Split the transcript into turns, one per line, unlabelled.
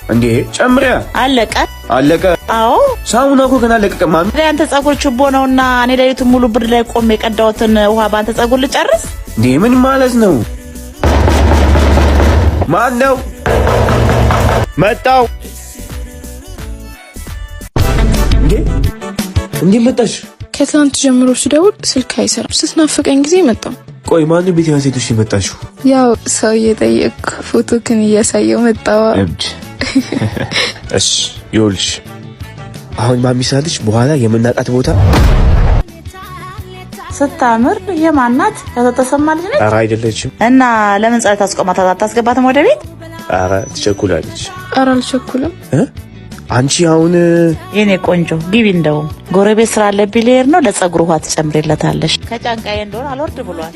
እንዴ ጨምሪያ አለቀ አዎ ሳሙና እኮ ገና አለቀ ማሚ
ያንተ ጸጉር ችቦ ነውና እኔ ሌሊቱን ሙሉ ብር ላይ ቆሜ የቀዳሁትን ውሃ ባንተ ጸጉር ልጨርስ
እንዴ ምን ማለት ነው ማን ነው መጣው እንዴ መጣሽ
ከትናንት ጀምሮ ስደውል ስልክ አይሰራም ስትናፍቀኝ ጊዜ መጣው
ቆይ ማን ቤት ያንሴቶሽ መጣሽው
ያው ሰው እየጠየቅ ፎቶክን እያሳየው መጣው
እሺ ይኸውልሽ አሁን ማሚ ሳልሽ በኋላ የምናቃት ቦታ
ስታምር የማናት ተተሰማልኝ ነኝ
ኧረ አይደለችም
እና ለምን ጻት አስቆማታ አታስገባትም ወደ ቤት
ኧረ ትቸኩላለች
ኧረ አልቸኩልም
አንቺ አሁን
የኔ ቆንጆ ግቢ እንደው ጎረቤት ስራ አለብኝ ልሄድ ነው ለጸጉር ውሃ ትጨምሪለታለሽ ከጫንቃዬ እንደሆነ አልወርድ ብሏል